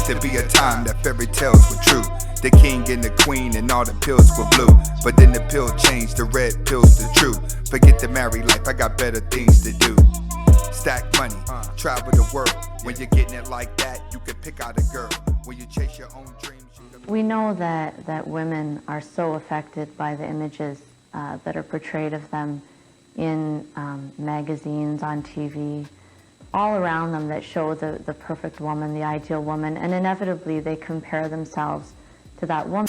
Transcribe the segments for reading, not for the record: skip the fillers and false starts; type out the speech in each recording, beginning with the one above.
to be a time that fairy tales were true. The king and the queen and all the pills were blue. But then the pill changed, the red pill's the truth. Forget the married life, I got better things to do. Stack money, travel the world. When you're getting it like that, you can pick out a girl. When you chase your own dreams, we know that women are so affected by the images that are portrayed of them in magazines, on TV, all around them that show the perfect woman, the ideal woman, and inevitably they compare themselves to that woman.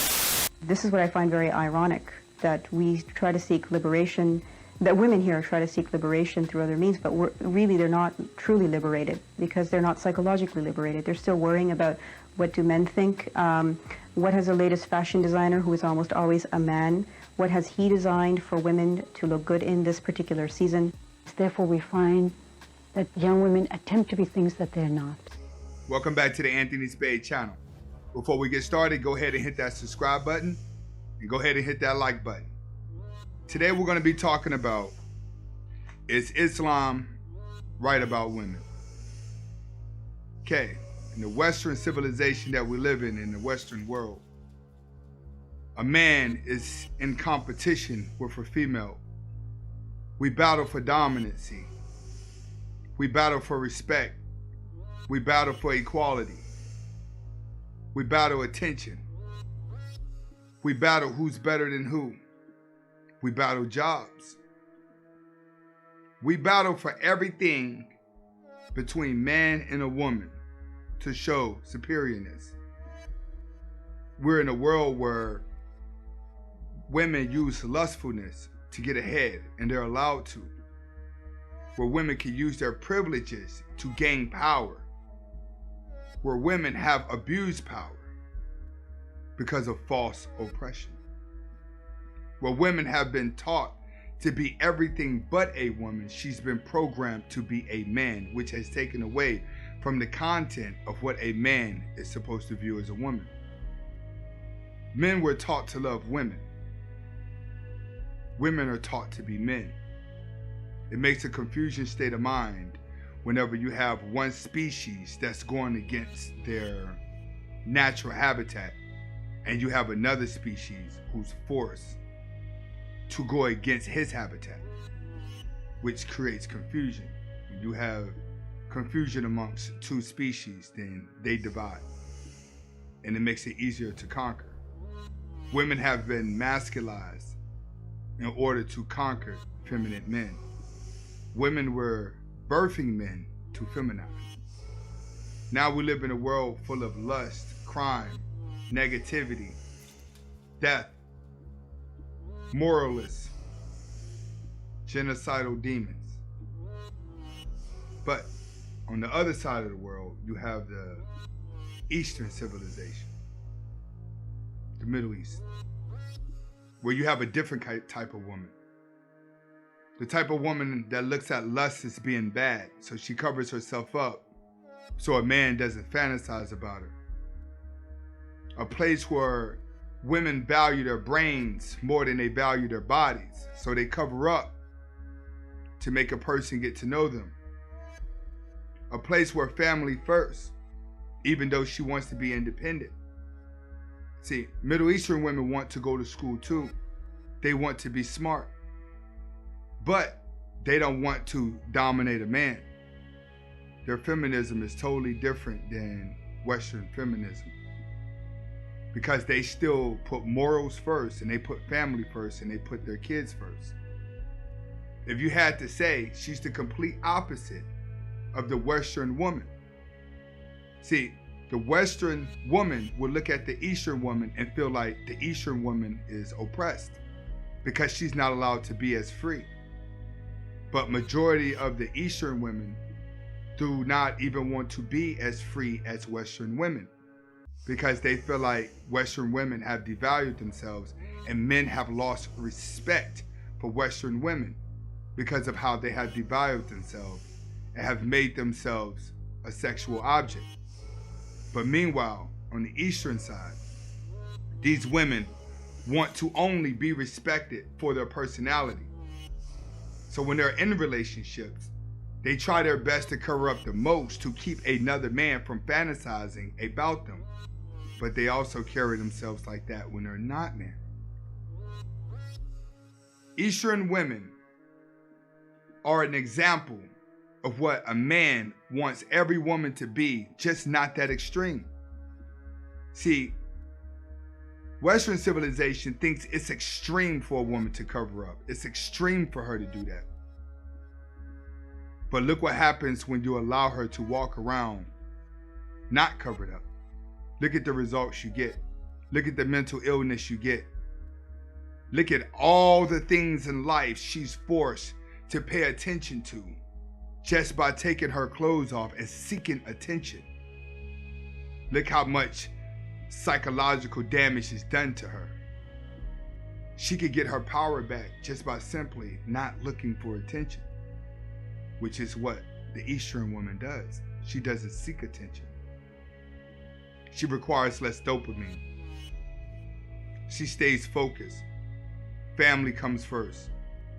This is what I find very ironic, that we try to seek liberation, that women here try to seek liberation through other means, but really they're not truly liberated because they're not psychologically liberated. They're still worrying about what do men think, what has the latest fashion designer, who is almost always a man, what has he designed for women to look good in this particular season. Therefore we find that young women attempt to be things that they're not. Welcome back to the Anthony Spade channel. Before we get started, go ahead and hit that subscribe button and go ahead and hit that like button. Today we're going to be talking about, is Islam right about women? Okay, in the Western civilization that we live in the Western world, a man is in competition with a female. We battle for dominancy. We battle for respect. We battle for equality. We battle attention. We battle who's better than who. We battle jobs. We battle for everything between man and a woman to show superiorness. We're in a world where women use lustfulness to get ahead, and they're allowed to. Where women can use their privileges to gain power. Where women have abused power because of false oppression. Where women have been taught to be everything but a woman. She's been programmed to be a man, which has taken away from the content of what a man is supposed to view as a woman. Men were taught to love women. Women are taught to be men. It makes a confusing state of mind whenever you have one species that's going against their natural habitat and you have another species who's forced to go against his habitat, which creates confusion. When you have confusion amongst two species, then they divide, and it makes it easier to conquer. Women have been masculized in order to conquer feminine men. Women were birthing men to feminize. Now we live in a world full of lust, crime, negativity, death, moralists, genocidal demons. But on the other side of the world, you have the Eastern civilization, the Middle East, where you have a different type of woman. The type of woman that looks at lust as being bad, so she covers herself up so a man doesn't fantasize about her. A place where women value their brains more than they value their bodies, so they cover up to make a person get to know them. A place where family first, even though she wants to be independent. See, Middle Eastern women want to go to school too. They want to be smart. But they don't want to dominate a man. Their feminism is totally different than Western feminism, because they still put morals first, and they put family first, and they put their kids first. If you had to say, she's the complete opposite of the Western woman. See, the Western woman would look at the Eastern woman and feel like the Eastern woman is oppressed because she's not allowed to be as free. But majority of the Eastern women do not even want to be as free as Western women, because they feel like Western women have devalued themselves and men have lost respect for Western women because of how they have devalued themselves and have made themselves a sexual object. But meanwhile, on the Eastern side, these women want to only be respected for their personality. So when they're in relationships, They try their best to cover up the most to keep another man from fantasizing about them. But they also carry themselves like that when they're not married. Eastern women are an example of what a man wants every woman to be, just not that extreme. See, Western civilization thinks it's extreme for a woman to cover up. It's extreme for her to do that. But look what happens when you allow her to walk around not covered up. Look at the results you get. Look at the mental illness you get. Look at all the things in life she's forced to pay attention to just by taking her clothes off and seeking attention. Look how much psychological damage is done to her. She could get her power back just by simply not looking for attention, which is what the Eastern woman does. She doesn't seek attention. She requires less dopamine. She stays focused. Family comes first.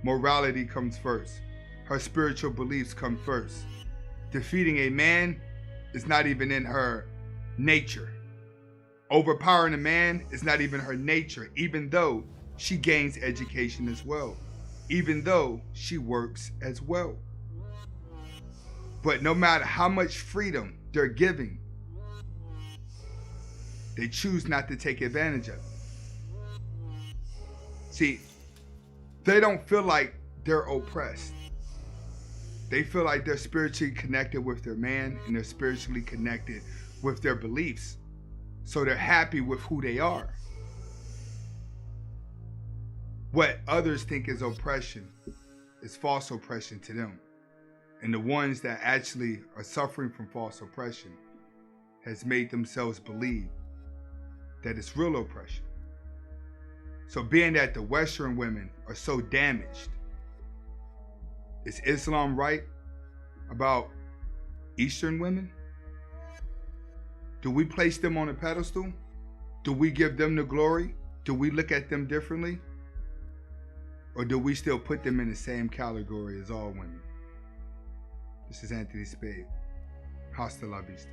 Morality comes first. Her spiritual beliefs come first. Defeating a man is not even in her nature. Overpowering a man is not even her nature, even though she gains education as well, even though she works as well. But no matter how much freedom they're giving, they choose not to take advantage of it. See, they don't feel like they're oppressed. They feel like they're spiritually connected with their man and they're spiritually connected with their beliefs. So they're happy with who they are. What others think is oppression is false oppression to them. And the ones that actually are suffering from false oppression has made themselves believe that it's real oppression. So being that the Western women are so damaged, is Islam right about Eastern women? Do we place them on a pedestal? Do we give them the glory? Do we look at them differently? Or do we still put them in the same category as all women? This is Anthony Spade. Hasta la vista.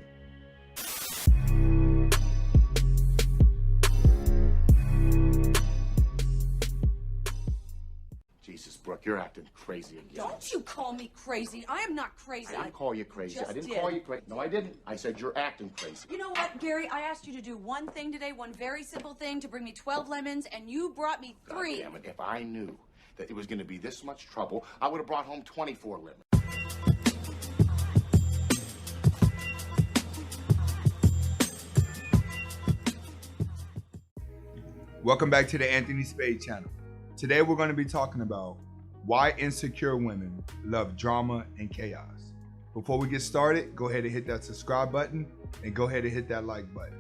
Jesus, Brooke, you're acting crazy again. Don't you call me crazy. I am not crazy. I didn't call you crazy. Just I didn't did. call you crazy. No, I didn't. I said you're acting crazy. You know what, Gary? I asked you to do one thing today, one very simple thing, to bring me 12 lemons, and you brought me 3. God damn it. If I knew that it was going to be this much trouble, I would have brought home 24 lemons. Welcome back to the Anthony Spade channel. Today we're going to be talking about why insecure women love drama and chaos. Before we get started, go ahead and hit that subscribe button and go ahead and hit that like button.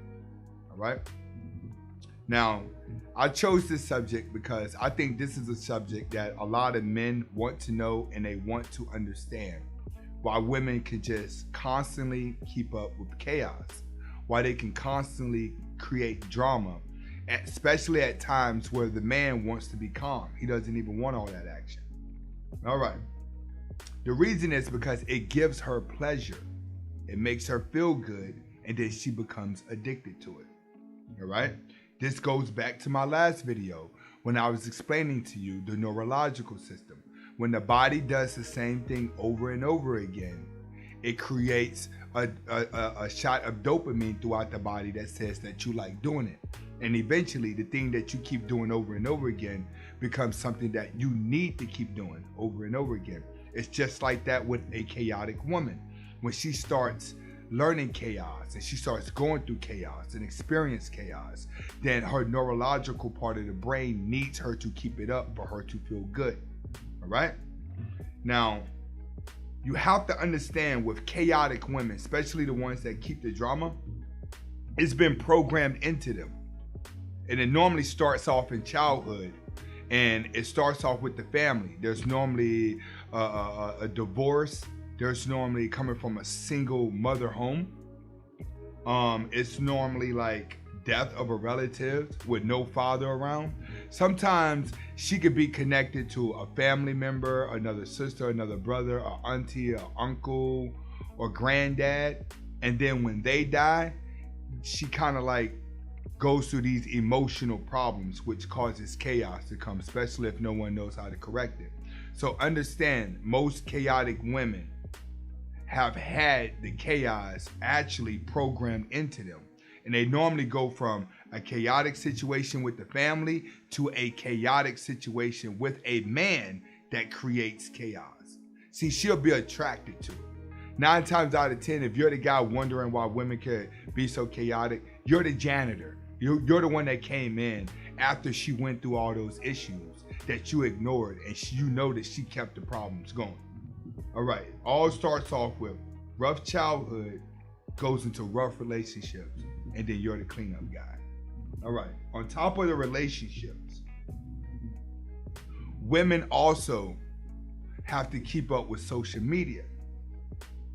All right? Now, I chose this subject because I think this is a subject that a lot of men want to know and they want to understand. Why women can just constantly keep up with chaos. Why they can constantly create drama, especially at times where the man wants to be calm. He doesn't even want all that action. All right. The reason is because it gives her pleasure. It makes her feel good, and then she becomes addicted to it. All right. This goes back to my last video when I was explaining to you the neurological system. When the body does the same thing over and over again, it creates a shot of dopamine throughout the body that says that you like doing it. And eventually the thing that you keep doing over and over again becomes something that you need to keep doing over and over again. It's just like that with a chaotic woman. When she starts learning chaos and she starts going through chaos and experience chaos, then her neurological part of the brain needs her to keep it up for her to feel good. All right? Now, you have to understand with chaotic women, especially the ones that keep the drama, it's been programmed into them. And it normally starts off in childhood, and it starts off with the family. There's normally a divorce. There's normally coming from a single mother home. It's normally like death of a relative with no father around, sometimes she could be connected to a family member, another sister, another brother, or auntie, or uncle, or granddad. And then when they die, she kind of like goes through these emotional problems, which causes chaos to come, especially if no one knows how to correct it. So understand, most chaotic women have had the chaos actually programmed into them. And they normally go from a chaotic situation with the family to a chaotic situation with a man that creates chaos. See, she'll be attracted to it. 9 times out of 10, if you're the guy wondering why women could be so chaotic, you're the janitor. You're the one that came in after she went through all those issues that you ignored, and you know that she kept the problems going. All right, all starts off with rough childhood, goes into rough relationships, and then you're the cleanup guy. All right, on top of the relationships, women also have to keep up with social media.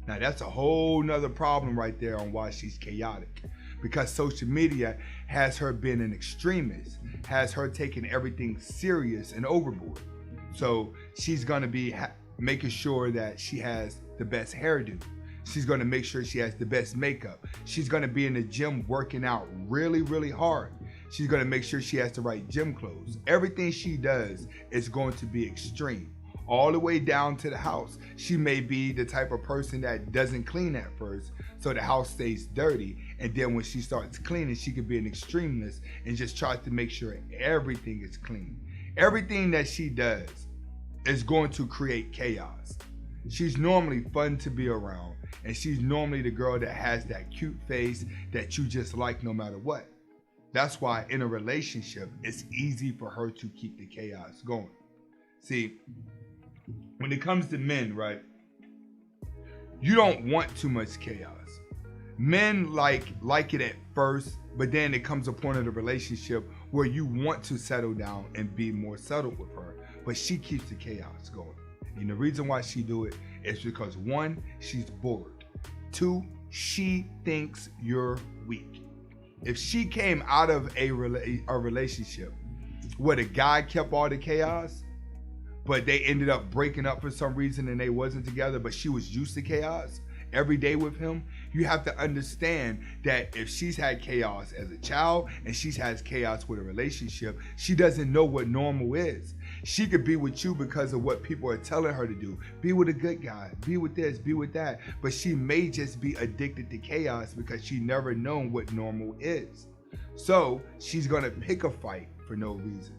Now that's a whole nother problem right there on why she's chaotic, because social media has her being an extremist, has her taking everything serious and overboard. So she's gonna be making sure that she has the best hairdo. She's gonna make sure she has the best makeup. She's gonna be in the gym working out really, really hard. She's gonna make sure she has the right gym clothes. Everything she does is going to be extreme, all the way down to the house. She may be the type of person that doesn't clean at first, so the house stays dirty, and then when she starts cleaning, she could be an extremist and just try to make sure everything is clean. Everything that she does is going to create chaos. She's normally fun to be around, and she's normally the girl that has that cute face that you just like no matter what. That's why in a relationship, it's easy for her to keep the chaos going. See, when it comes to men, right, you don't want too much chaos. Men like it at first, but then it comes a point of the relationship where you want to settle down and be more settled with her, but she keeps the chaos going. And the reason why she do it is because 1, she's bored. 2, she thinks you're weak. If she came out of a relationship where the guy kept all the chaos, but they ended up breaking up for some reason and they wasn't together, but she was used to chaos every day with him, you have to understand that if she's had chaos as a child and she's had chaos with a relationship, she doesn't know what normal is. She could be with you because of what people are telling her to do. Be with a good guy, be with this, be with that. But she may just be addicted to chaos because she never known what normal is. So she's gonna pick a fight for no reason.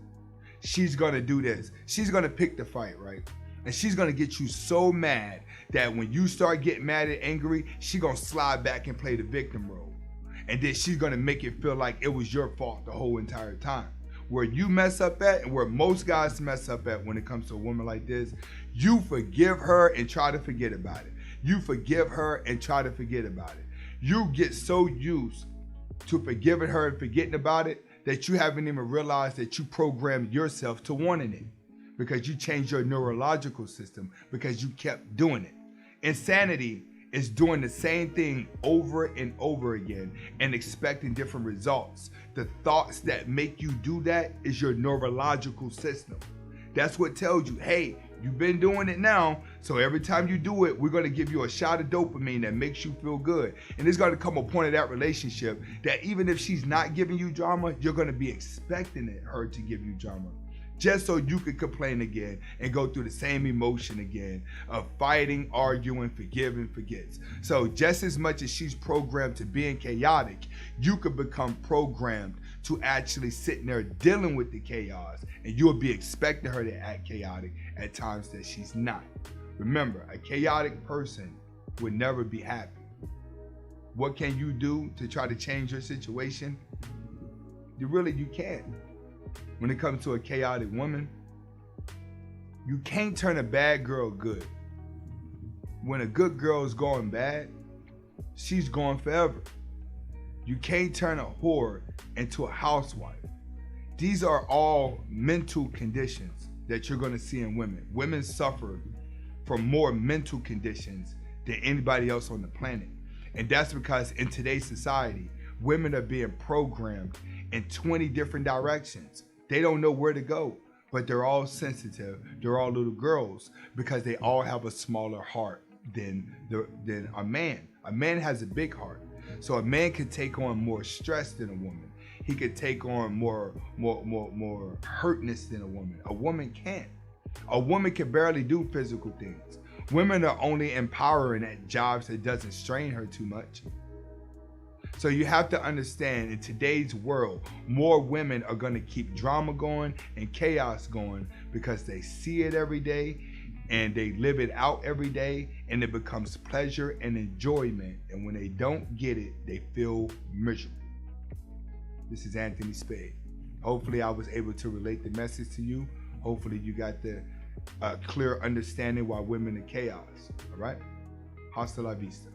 She's gonna do this. She's gonna pick the fight, right? And she's gonna get you so mad that when you start getting mad and angry, she's gonna slide back and play the victim role. And then she's gonna make it feel like it was your fault the whole entire time. Where you mess up at, and where most guys mess up at when it comes to a woman like this, you forgive her and try to forget about it. You forgive her and try to forget about it. You get so used to forgiving her and forgetting about it that you haven't even realized that you programmed yourself to wanting it, because you changed your neurological system because you kept doing it. Insanity is doing the same thing over and over again and expecting different results. The thoughts that make you do that is your neurological system. That's what tells you, hey, you've been doing it now, so every time you do it, we're gonna give you a shot of dopamine that makes you feel good. And it's gonna come a point of that relationship that even if she's not giving you drama, you're gonna be expecting her to give you drama, just so you could complain again and go through the same emotion again of fighting, arguing, forgiving, forgets. So just as much as she's programmed to being chaotic, you could become programmed to actually sitting there dealing with the chaos, and you'll be expecting her to act chaotic at times that she's not. Remember, a chaotic person would never be happy. What can you do to try to change your situation? You can't. When it comes to a chaotic woman, you can't turn a bad girl good. When a good girl is going bad, she's gone forever. You can't turn a whore into a housewife. These are all mental conditions that you're going to see in women. Women suffer from more mental conditions than anybody else on the planet. And that's because in today's society, Women are being programmed in 20 different directions. They don't know where to go, but they're all sensitive. They're all little girls because they all have a smaller heart than a man. A man has a big heart. So a man can take on more stress than a woman. He could take on more hurtness than a woman. A woman can't. A woman can barely do physical things. Women are only empowering at jobs that doesn't strain her too much. So you have to understand, in today's world, more women are going to keep drama going and chaos going because they see it every day and they live it out every day, and it becomes pleasure and enjoyment. And when they don't get it, they feel miserable. This is Anthony Spade. Hopefully I was able to relate the message to you. Hopefully you got the clear understanding why women are chaos. All right? Hasta la vista.